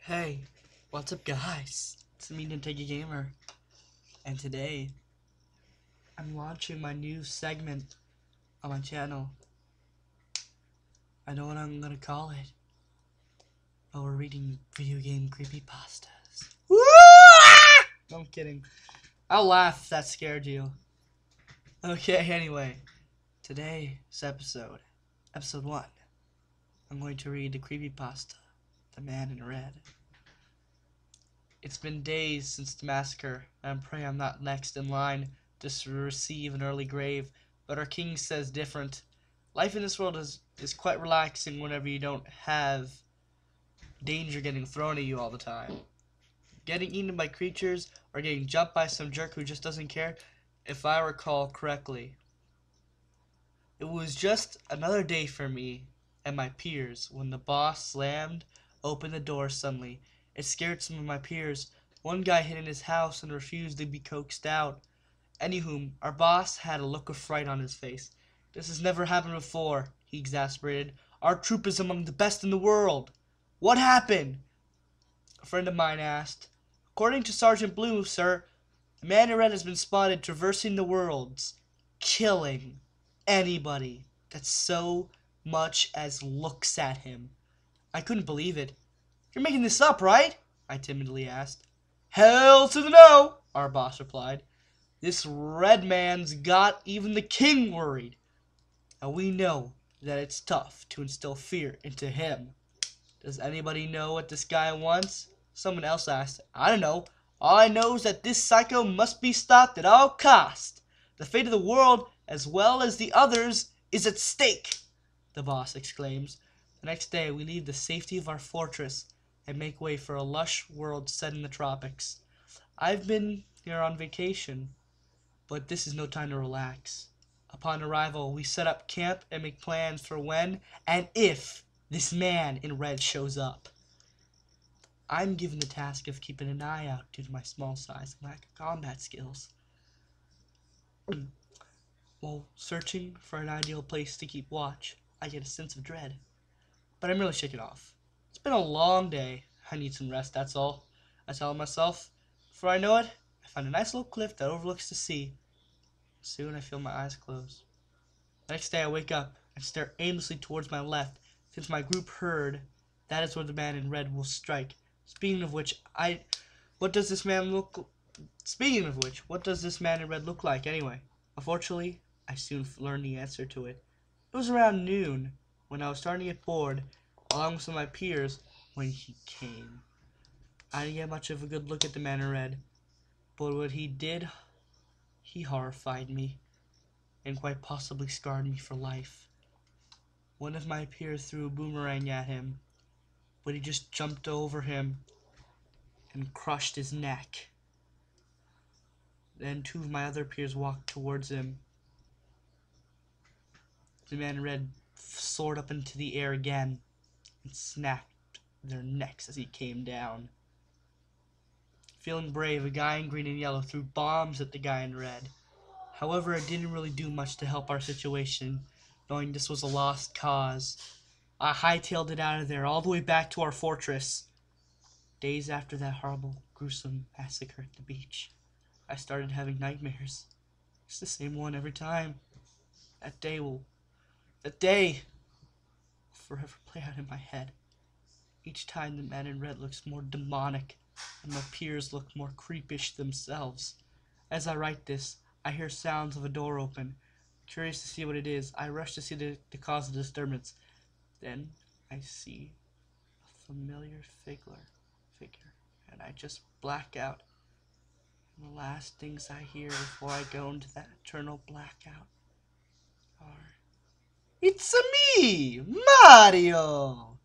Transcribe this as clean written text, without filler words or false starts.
Hey, what's up guys? It's me, Nintendo Gamer, and today I'm launching my new segment on my channel. I know what I'm gonna call it, but we're reading video game creepypastas. Woo! No, I'm kidding. I'll laugh if that scared you. Okay, anyway, today's episode 1, I'm going to read the creepypasta, The Man in Red. It's been days since the massacre, and I pray I'm not next in line to receive an early grave, but our king says different. Life in this world is quite relaxing whenever you don't have danger getting thrown at you all the time. Getting eaten by creatures or getting jumped by some jerk who just doesn't care, if I recall correctly. It was just another day for me and my peers when the boss slammed open the door suddenly. It scared some of my peers. One guy hid in his house and refused to be coaxed out. Anywho, our boss had a look of fright on his face. This has never happened before, he exasperated. Our troop is among the best in the world. What happened? A friend of mine asked. According to Sergeant Blue, sir, the man in red has been spotted traversing the worlds, killing anybody that so much as looks at him. I couldn't believe it. You're making this up, right? I timidly asked. Hell to the no, our boss replied. This red man's got even the king worried. And we know that it's tough to instill fear into him. Does anybody know what this guy wants? Someone else asked. I don't know. All I know is that this psycho must be stopped at all costs. The fate of the world, as well as the others, is at stake, the boss exclaims. The next day, we leave the safety of our fortress and make way for a lush world set in the tropics. I've been here on vacation, but this is no time to relax. Upon arrival, we set up camp and make plans for when and if this man in red shows up. I'm given the task of keeping an eye out due to my small size and lack of combat skills. While searching for an ideal place to keep watch, I get a sense of dread. But I'm really shaking off. It's been a long day. I need some rest, that's all. I tell myself. Before I know it, I find a nice little cliff that overlooks the sea. Soon I feel my eyes close. The next day I wake up and stare aimlessly towards my left, since my group heard that is where the man in red will strike. Speaking of which, what does this man in red look like anyway? Unfortunately, I soon learned the answer to it. It was around noon, when I was starting to get bored, along with some of my peers, when he came. I didn't get much of a good look at the man in red, but what he did, he horrified me, and quite possibly scarred me for life. One of my peers threw a boomerang at him, but he just jumped over him and crushed his neck. Then two of my other peers walked towards him. The man in red soared up into the air again and snapped their necks as he came down. Feeling brave, a guy in green and yellow threw bombs at the guy in red. However, it didn't really do much to help our situation, knowing this was a lost cause. I hightailed it out of there, all the way back to our fortress. Days after that horrible, gruesome massacre at the beach, I started having nightmares. It's the same one every time. That day will forever play out in my head. Each time the man in red looks more demonic, and my peers look more creepish themselves. As I write this, I hear sounds of a door open. Curious to see what it is, I rush to see the cause of the disturbance. Then I see a familiar figure, and I just black out. And the last things I hear before I go into that eternal blackout are, "It's me, Mario!"